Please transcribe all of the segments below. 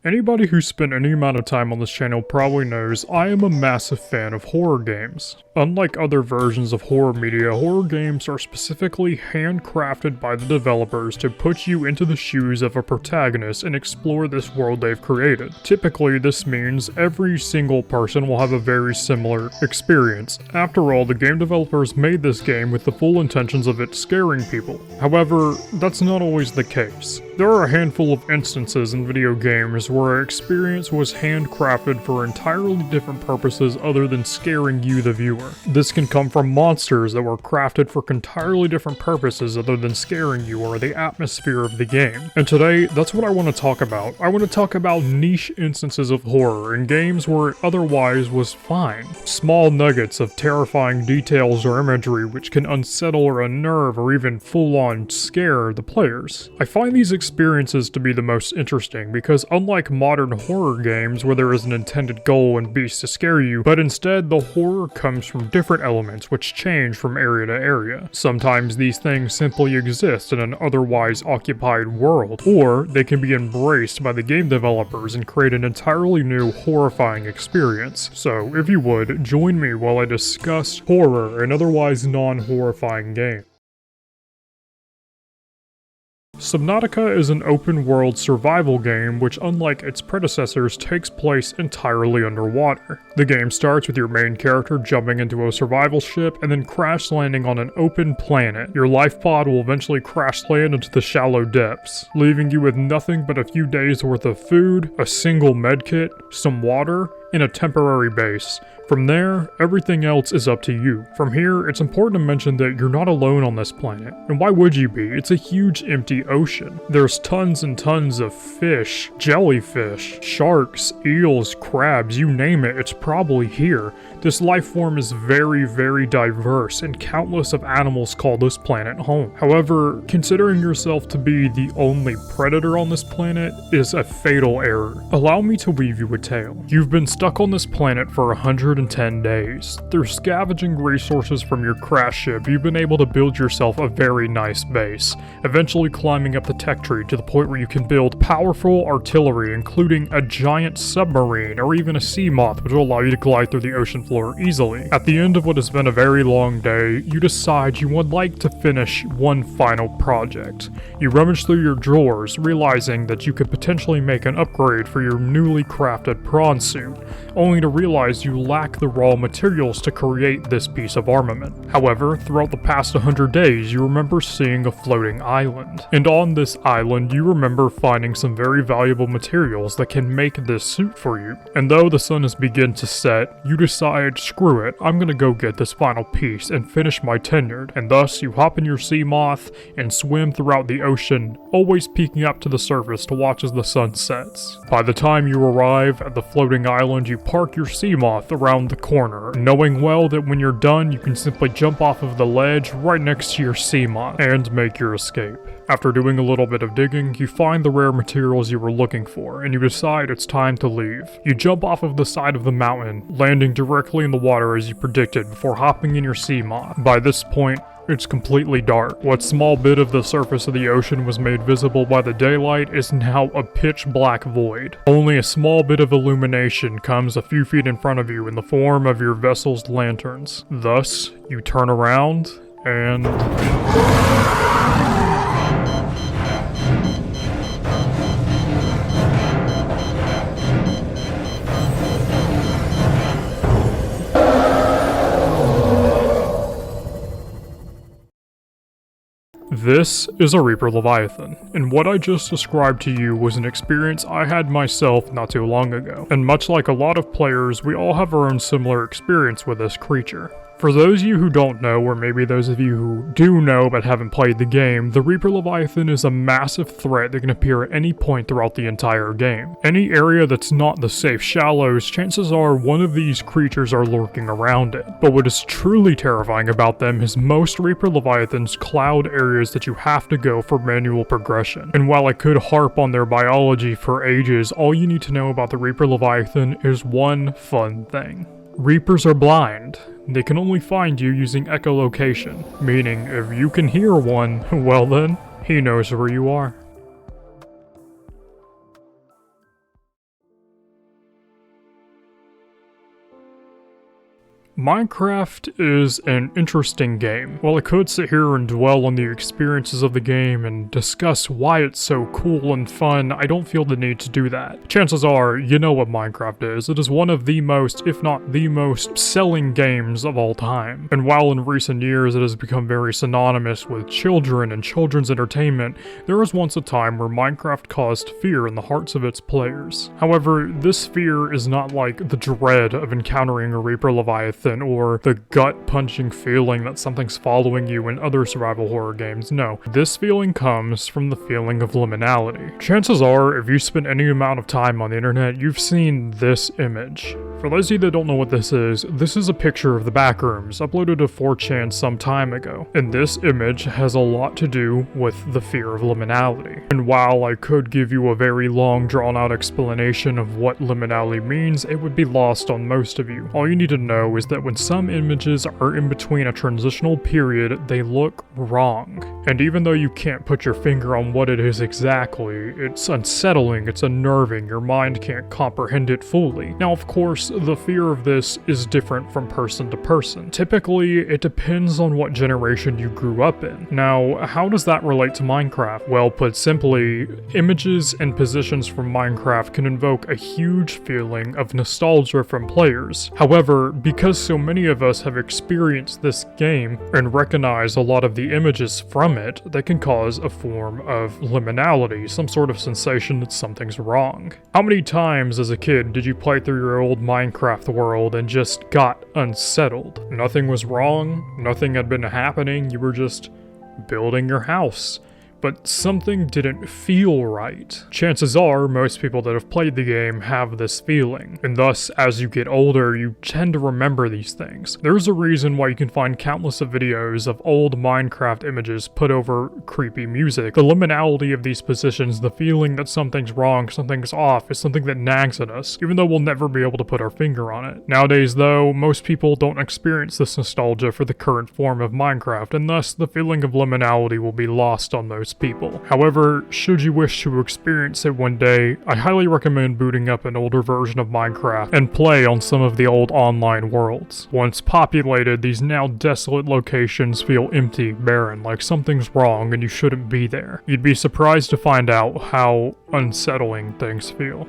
Anybody who's spent any amount of time on this channel probably knows I am a massive fan of horror games. Unlike other versions of horror media, horror games are specifically handcrafted by the developers to put you into the shoes of a protagonist and explore this world they've created. Typically, this means every single person will have a very similar experience. After all, the game developers made this game with the full intentions of it scaring people. However, that's not always the case. There are a handful of instances in video games where an experience was handcrafted for entirely different purposes other than scaring you, the viewer. This can come from monsters that were crafted for entirely different purposes other than scaring you or the atmosphere of the game. And today, that's what I want to talk about. I want to talk about niche instances of horror in games where it otherwise was fine. Small nuggets of terrifying details or imagery which can unsettle or unnerve or even full-on scare the players. I find these experiences to be the most interesting because unlike modern horror games where there is an intended goal and beast to scare you, but instead the horror comes from different elements which change from area to area. Sometimes these things simply exist in an otherwise occupied world, or they can be embraced by the game developers and create an entirely new horrifying experience. So if you would, join me while I discuss horror and otherwise non-horrifying games. Subnautica is an open-world survival game which, unlike its predecessors, takes place entirely underwater. The game starts with your main character jumping into a survival ship and then crash landing on an open planet. Your life pod will eventually crash land into the shallow depths, leaving you with nothing but a few days worth of food, a single medkit, some water, and a temporary base. From there, everything else is up to you. From here, it's important to mention that you're not alone on this planet. And why would you be? It's a huge empty ocean. There's tons and tons of fish, jellyfish, sharks, eels, crabs, you name it, it's probably here. This life form is very, very diverse, and countless of animals call this planet home. However, considering yourself to be the only predator on this planet is a fatal error. Allow me to weave you a tale. You've been stuck on this planet for 110 days. Through scavenging resources from your crash ship, you've been able to build yourself a very nice base, eventually climbing up the tech tree to the point where you can build powerful artillery, including a giant submarine or even a sea moth, which will allow you to glide through the ocean floor easily. At the end of what has been a very long day, you decide you would like to finish one final project. You rummage through your drawers, realizing that you could potentially make an upgrade for your newly crafted prawn suit, only to realize you lack the raw materials to create this piece of armament. However, throughout the past 100 days, you remember seeing a floating island. And on this island, you remember finding some very valuable materials that can make this suit for you. And though the sun has begun to set, you decide, screw it, I'm gonna go get this final piece and finish my tenure. And thus, you hop in your sea moth and swim throughout the ocean, always peeking up to the surface to watch as the sun sets. By the time you arrive at the floating island, you park your sea moth around the corner, knowing well that when you're done, you can simply jump off of the ledge right next to your sea moth and make your escape. After doing a little bit of digging, you find the rare materials you were looking for, and you decide it's time to leave. You jump off of the side of the mountain, landing directly in the water as you predicted before hopping in your sea moth. By this point, it's completely dark. What small bit of the surface of the ocean was made visible by the daylight is now a pitch black void. Only a small bit of illumination comes a few feet in front of you in the form of your vessel's lanterns. Thus, you turn around and... This is a Reaper Leviathan, and what I just described to you was an experience I had myself not too long ago. And much like a lot of players, we all have our own similar experience with this creature. For those of you who don't know, or maybe those of you who do know but haven't played the game, the Reaper Leviathan is a massive threat that can appear at any point throughout the entire game. Any area that's not the safe shallows, chances are one of these creatures are lurking around it. But what is truly terrifying about them is most Reaper Leviathans cloud areas that you have to go for manual progression. And while I could harp on their biology for ages, all you need to know about the Reaper Leviathan is one fun thing. Reapers are blind. They can only find you using echolocation, meaning if you can hear one, well then, he knows where you are. Minecraft is an interesting game. While I could sit here and dwell on the experiences of the game and discuss why it's so cool and fun, I don't feel the need to do that. Chances are, you know what Minecraft is. It is one of the most, if not the most, selling games of all time. And while in recent years it has become very synonymous with children and children's entertainment, there was once a time where Minecraft caused fear in the hearts of its players. However, this fear is not like the dread of encountering a Reaper Leviathan or the gut-punching feeling that something's following you in other survival horror games. No, this feeling comes from the feeling of liminality. Chances are, if you spend any amount of time on the internet, you've seen this image. For those of you that don't know what this is a picture of the Backrooms, uploaded to 4chan some time ago. And this image has a lot to do with the fear of liminality. And while I could give you a very long, drawn-out explanation of what liminality means, it would be lost on most of you. All you need to know is that when some images are in between a transitional period, they look wrong. And even though you can't put your finger on what it is exactly, it's unsettling, it's unnerving, your mind can't comprehend it fully. Now, of course, the fear of this is different from person to person. Typically, it depends on what generation you grew up in. Now, how does that relate to Minecraft? Well, put simply, images and positions from Minecraft can invoke a huge feeling of nostalgia from players. However, because so many of us have experienced this game and recognize a lot of the images from it, they can cause a form of liminality, some sort of sensation that something's wrong. How many times as a kid did you play through your old Minecraft world and just got unsettled? Nothing was wrong, nothing had been happening, you were just building your house. But something didn't feel right. Chances are, most people that have played the game have this feeling, and thus, as you get older, you tend to remember these things. There's a reason why you can find countless of videos of old Minecraft images put over creepy music. The liminality of these positions, the feeling that something's wrong, something's off, is something that nags at us, even though we'll never be able to put our finger on it. Nowadays, though, most people don't experience this nostalgia for the current form of Minecraft, and thus, the feeling of liminality will be lost on those people. However, should you wish to experience it one day, I highly recommend booting up an older version of Minecraft and play on some of the old online worlds. Once populated, these now desolate locations feel empty, barren, like something's wrong and you shouldn't be there. You'd be surprised to find out how unsettling things feel.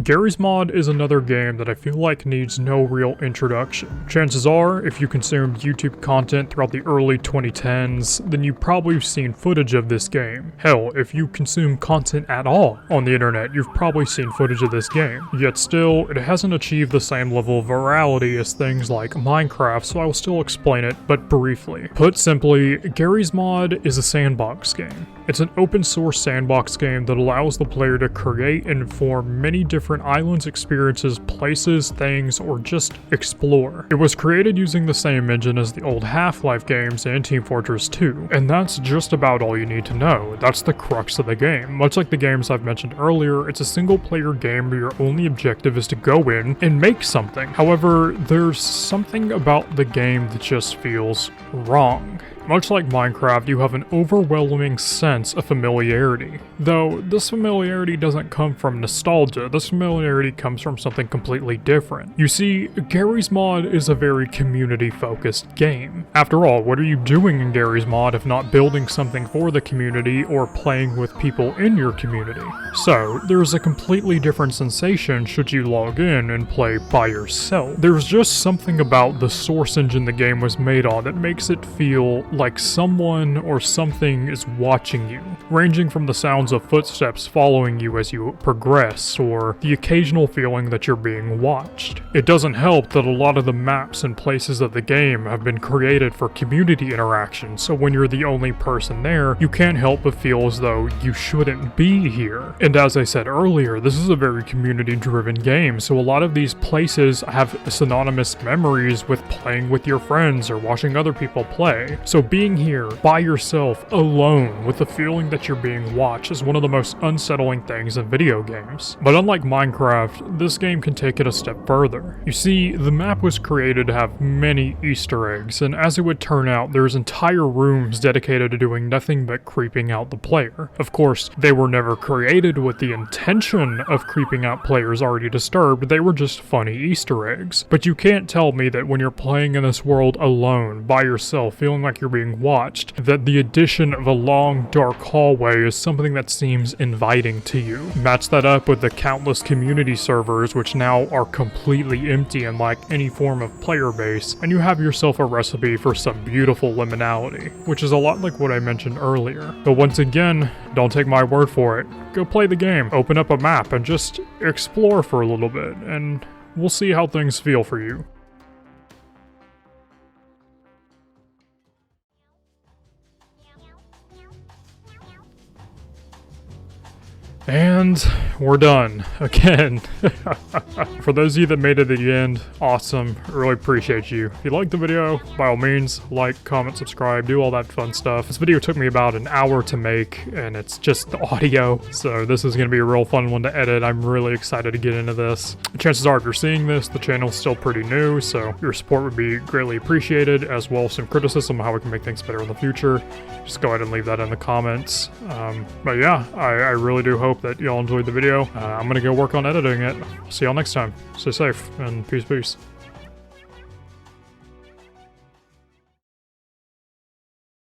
Gmod is another game that I feel like needs no real introduction. Chances are, if you consumed YouTube content throughout the early 2010s, then you've probably seen footage of this game. Hell, if you consume content at all on the internet, you've probably seen footage of this game. Yet still, it hasn't achieved the same level of virality as things like Minecraft, so I will still explain it, but briefly. Put simply, Gmod is a sandbox game. It's an open source sandbox game that allows the player to create and form many different islands, experiences, places, things, or just explore. It was created using the same engine as the old Half-Life games and Team Fortress 2, and that's just about all you need to know. That's the crux of the game. Much like the games I've mentioned earlier, it's a single-player game where your only objective is to go in and make something. However, there's something about the game that just feels wrong. Much like Minecraft, you have an overwhelming sense of familiarity. Though, this familiarity doesn't come from nostalgia, this familiarity comes from something completely different. You see, Gmod is a very community-focused game. After all, what are you doing in Gmod if not building something for the community or playing with people in your community? So, there's a completely different sensation should you log in and play by yourself. There's just something about the source engine the game was made on that makes it feel like someone or something is watching you, ranging from the sounds of footsteps following you as you progress, or the occasional feeling that you're being watched. It doesn't help that a lot of the maps and places of the game have been created for community interaction, so when you're the only person there, you can't help but feel as though you shouldn't be here. And as I said earlier, this is a very community-driven game, so a lot of these places have synonymous memories with playing with your friends or watching other people play. So being here by yourself, alone, with the feeling that you're being watched is one of the most unsettling things in video games. But unlike Minecraft, this game can take it a step further. You see, the map was created to have many Easter eggs, and as it would turn out, there's entire rooms dedicated to doing nothing but creeping out the player. Of course, they were never created with the intention of creeping out players already disturbed, they were just funny Easter eggs. But you can't tell me that when you're playing in this world alone, by yourself, feeling like you're being watched, that the addition of a long, dark hallway is something that seems inviting to you. Match that up with the countless community servers, which now are completely empty and lack any form of player base, and you have yourself a recipe for some beautiful liminality, which is a lot like what I mentioned earlier. But once again, don't take my word for it. Go play the game, open up a map, and just explore for a little bit, and we'll see how things feel for you. And we're done again. For those of you that made it to the end, awesome. Really appreciate you. If you liked the video, by all means, like, comment, subscribe, do all that fun stuff. This video took me about an hour to make, and it's just the audio, so this is going to be a real fun one to edit. I'm really excited to get into this. Chances are, if you're seeing this, the channel's still pretty new, so your support would be greatly appreciated, as well as some criticism of how we can make things better in the future. Just go ahead and leave that in the comments. But yeah, I really do hope that y'all enjoyed the video. I'm gonna go work on editing it. See y'all next time. Stay safe, and peace.